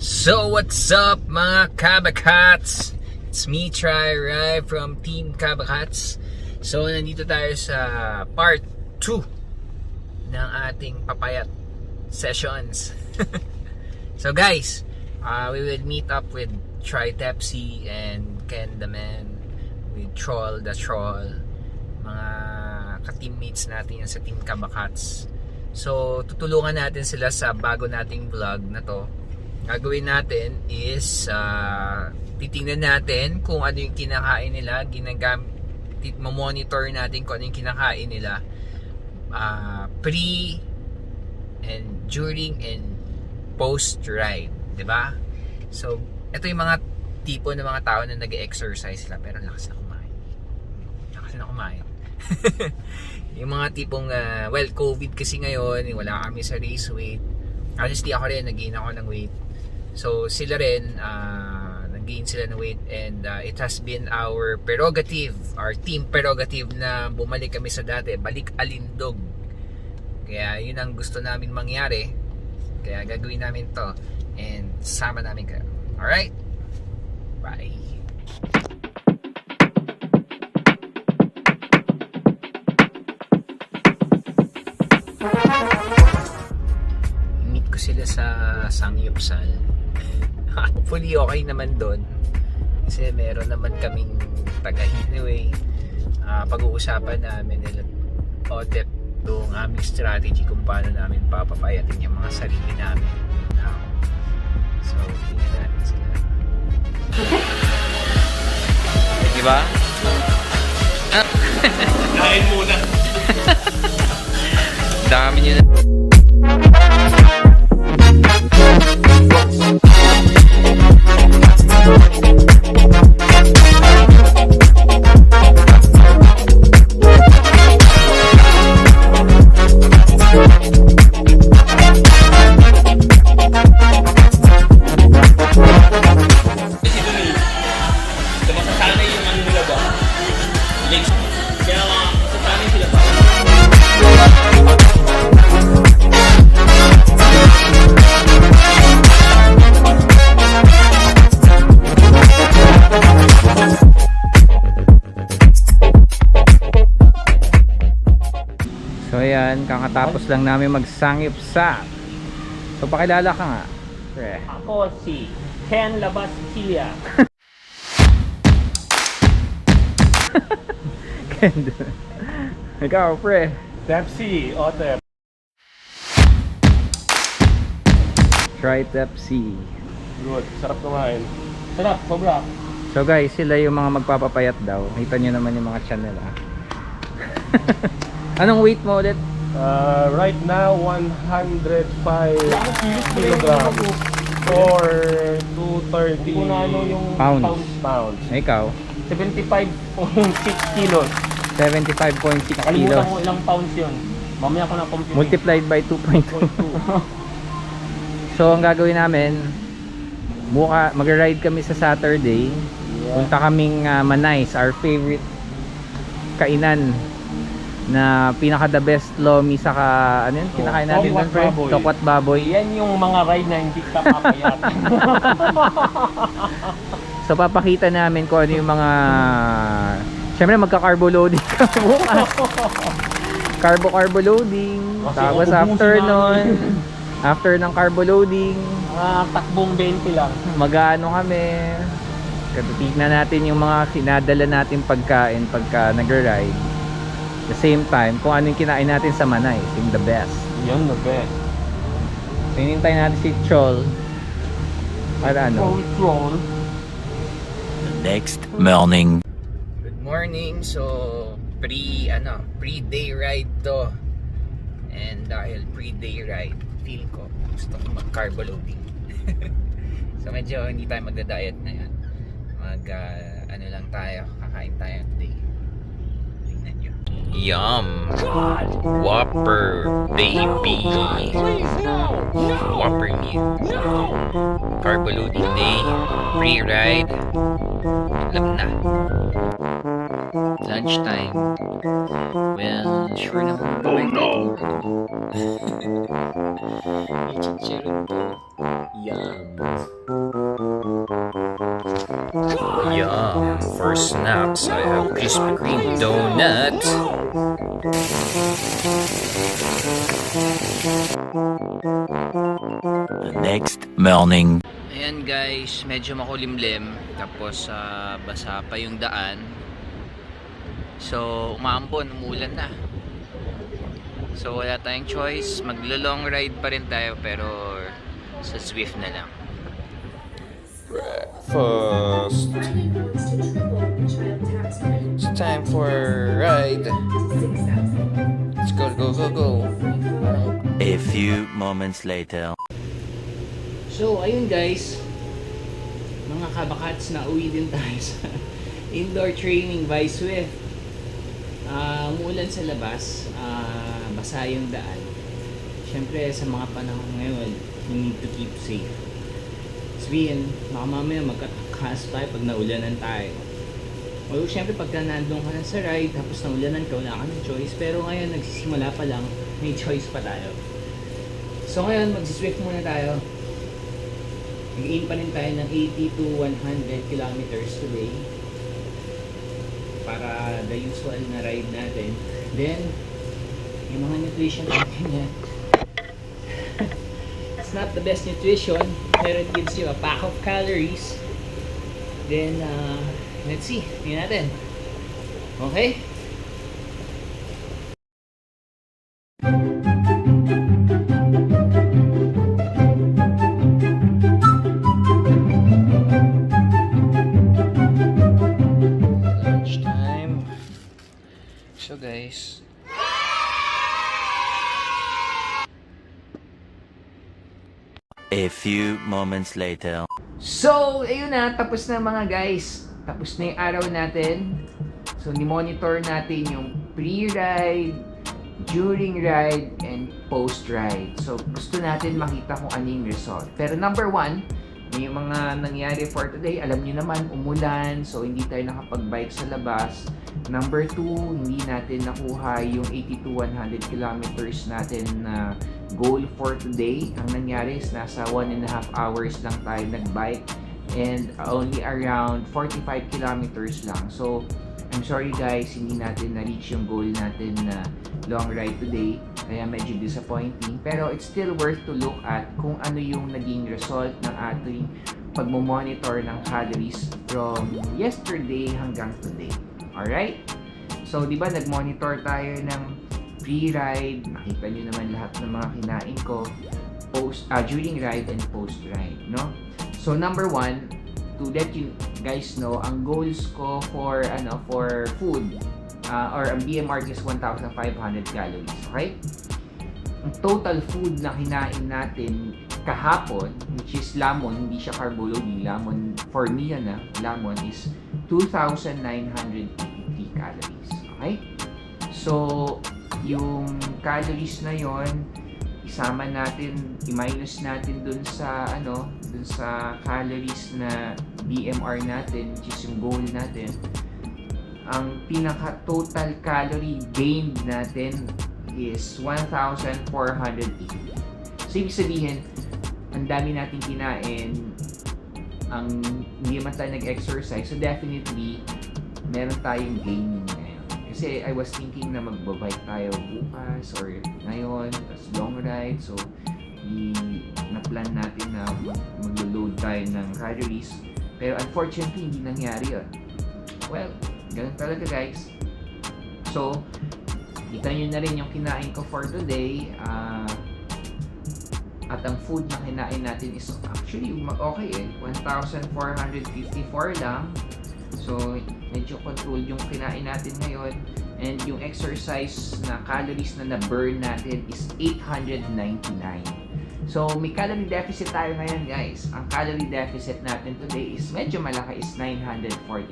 So what's up mga Kabakats? It's me, Try Rai from Team Kabakats. So nandito tayo sa part 2 ng ating papayat sessions. So guys, we will meet up with Try Tepsi and Ken the Man, with Troll the Troll, mga ka-teammates natin yan sa Team Kabakats. So tutulungan natin sila sa bago nating vlog na to. Gagawin natin is titingnan natin kung ano yung kinakain nila, monitor natin kung ano yung kinakain nila pre and during and post ride, 'di ba? So ito yung mga tipo ng mga tao na nag-exercise sila pero lakas na kumain. Yung mga tipong well, COVID kasi ngayon, wala kami sa race weight. Honestly ako rin nag-gain ako ng weight. So sila rin nag-gain sila ng weight, and it has been our prerogative, our team prerogative na bumalik kami sa dati, balik alindog. Kaya yun ang gusto namin mangyari. Kaya gagawin namin to and sama namin kayo. Alright? Bye! Meet ko sila sa Sangyupsal. Hopefully okay naman doon kasi meron naman kaming taga-Hinway. Pag-uusapan namin nila OTEP yung aming strategy kung paano namin papapayatin yung mga sarili namin now. So tingnan natin sila. Diba? Kain muna. Dami nyo na. So ayan, kakatapos lang namin magsangyupsal. So pakilala ka nga, pre. Ako si Ken Labasilla. Ken. Ikaw, pre. Tepsi, Otep. Try Tepsi. Good, sarap kumain. Sarap, sobra. So guys, sila yung mga magpapapayat daw. Kita nyo naman yung mga channel Anong weight mo ulit? Right now, 105 kilograms or 230 Pounds. Ikaw? 75.6 kilos. 75.6 Nakalimutan kilos. ko ilang pounds yun. Mamaya ko na compute. Multiplied by 2.2. So ang gagawin namin, mag-ride kami sa Saturday. Punta kaming Manays, our favorite kainan na pinaka the best lomi saka ano yun, kinakain natin doon, pre? Tokwat baboy. Yan yung mga ride na hindi ka papayat. So papakita namin kung ano yung mga, syempre magka-carbo loading kami bukas. Carbo loading. Tapos after nun, after ng carbo loading, takbong 20 lang. mag-ano kami, tignan natin yung mga sinadala natin pagkain pagka nag-ride. The same time, kung ano yung kinain natin sa Manay, yung the best. Yun, the best. Hinintay natin si Chol para ano? Troll. The next morning. Good morning. So pre-day ride to. And dahil pre-day ride, feel ko gusto ko mag-carbo loading. So medyo hindi tayo magda-diet ngayon. Ano lang tayo, kakain tayo today. Tingnan nyo. Yum! Whopper, baby! Whopper meal. Carbo loading day, pre-ride. Alam na. Lunchtime. Well, sure naman babay tayo. Yung chicharon to. Yum! for snacks, I have Krispy Kreme donut. The next morning. Ayan guys, medyo makulimlim. Tapos basa pa yung daan. So umaampon, umulan na. So wala tayong choice. Maglo-long ride pa rin tayo pero sa Swift na lang. Breakfast. It's time for a ride. Let's go, go, go, go. A few moments later. So, ayun guys, mga kabakats, na uwi din tayo sa indoor training by Swift. Umuulan sa labas, basa yung daan. Siyempre, sa mga panahon ngayon, we need to keep safe. Sabihin, baka mamaya magkatakas tayo pag naulanan tayo. O siyempre, pagka nandun ka na sa ride, tapos naulanan ka, wala ka ng choice. Pero ngayon, nagsisimula pa lang, may choice pa tayo. So ngayon, magsiswift muna tayo. Mag-aim pa rin tayo ng 80 to 100 kilometers today para the usual na ride natin. Then, yung mga nutrition natin yan. It's not the best nutrition, pero it gives you a pack of calories. Then, let's see. Tingnan natin. Okay? Lunchtime. So guys, A few moments later. so, ayun na, tapos na mga guys. Tapos na yung araw natin. So, ni-monitor natin yung pre-ride, during ride, and post-ride. So, gusto natin makita kung ano yung result. Pero number one, may mga nangyari for today. Alam nyo naman, umulan. So, hindi tayo nakapag-bike sa labas. Number two, hindi natin nakuha yung 80 to 100 kilometers natin na goal for today. Ang nangyari is nasa 1.5 hours lang tayo nag-bike and only around 45 kilometers lang. So, I'm sorry guys, hindi natin na-reach yung goal natin na long ride today. Kaya medyo disappointing. Pero it's still worth to look at kung ano yung naging result ng ating pagmomonitor ng calories from yesterday hanggang today. Alright? So, di ba nag-monitor tayo ng pre-ride. Nakita nyo naman lahat ng mga kinain ko during ride and post-ride, no? So, number one, to let you guys know, ang goals ko for food or ang BMR is 1,500 calories, okay? Ang total food na kinain natin kahapon, which is lamon, hindi siya carbo loading, lamon, for me yan lamon is 2,983 calories, okay? So, yung calories na yon isama natin, i-minus natin dun sa calories na BMR natin, which is yung goal natin. Ang pinaka total calorie gained natin is 1,480. So ibig sabihin, ang dami natin kinain, hindi naman tayo nag-exercise, so definitely meron tayong gaining ngayon. Kasi I was thinking na magbabike tayo bukas or ngayon, tas long ride. So, na-plan natin na mag-load tayo ng calories. Pero unfortunately, hindi nangyari yun. Well, ganun talaga guys. So, kita nyo na rin yung kinain ko for today. At ang food na kinain natin is actually okay eh. 1,454 lang. So, medyo controlled yung kinain natin ngayon. And yung exercise na calories na na-burn natin is 899. So, may calorie deficit tayo ngayon, guys. Ang calorie deficit natin today is medyo malaki, is 945.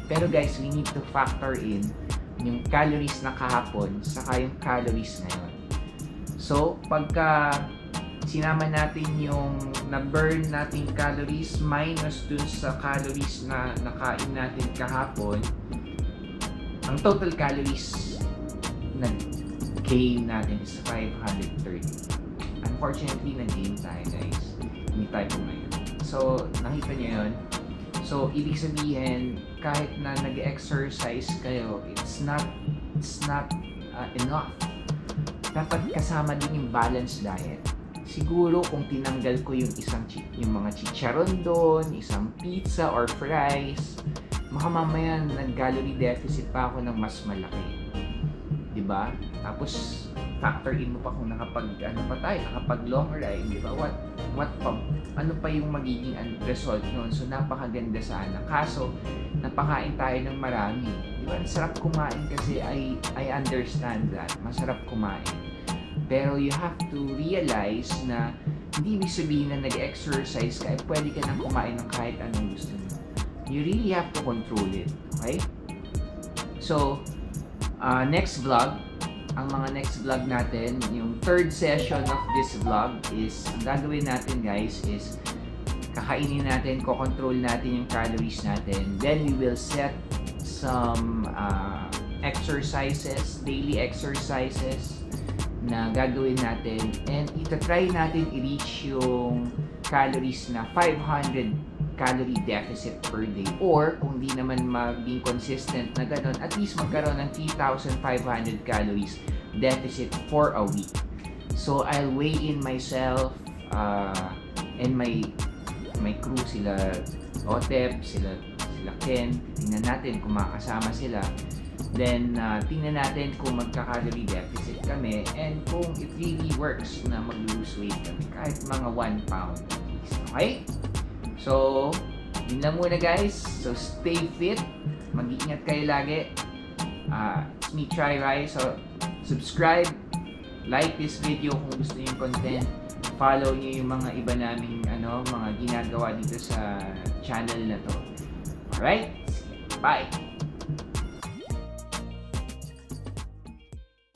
Pero guys, we need to factor in yung calories na kahapon saka yung calories ngayon. So, pagka sinama natin yung na-burn nating calories minus dun sa calories na nakain natin kahapon, ang total calories na gain natin is 530. Unfortunately, nag-gain tayo guys. Hindi tayo pumayon. So, nakita nyo yun. So, ibig sabihin, kahit na nag-exercise kayo, it's not enough. Dapat kasama din yung balanced diet. Siguro kung tinanggal ko yung yung mga chicharon doon, isang pizza or fries, baka mamaya nag-calorie deficit pa ako ng mas malaki. 'Di ba? Tapos factor in mo pa kung nakapag long ride, 'di ba? Ano pa yung magiging result noon? So napakaganda sana. Kaso napakain tayo ng marami. 'Di ba? Masarap kumain kasi I understand that. Masarap kumain. Pero you have to realize na hindi ibig sabihin na nag-exercise ka, pwede ka nang kumain ng kahit anong gusto mo. You really have to control it. Okay? So, next vlog, ang mga next vlog natin, yung third session of this vlog is, ang gagawin natin guys is, kakainin natin, kokontrol natin yung calories natin. Then we will set some exercises, daily exercises, na gagawin natin, and itatry natin i-reach yung calories na 500 calorie deficit per day, or kung di naman maging consistent na ganun, at least magkaroon ng 3,500 calories deficit for a week. So I'll weigh in myself and my crew, sila Otep, sila Ken, tingnan natin kung makakasama sila. Then, tingnan natin kung magka-calorie deficit kami and kung it really works na mag-lose weight kami kahit mga 1 pound at least. Okay? So, yun lang muna guys. So, stay fit. Mag-iingat kayo lagi. It's me, Try Rai. So, subscribe. Like this video kung gusto niyo yung content. Follow niyo yung mga iba naming mga ginagawa dito sa channel na to. Alright? Bye!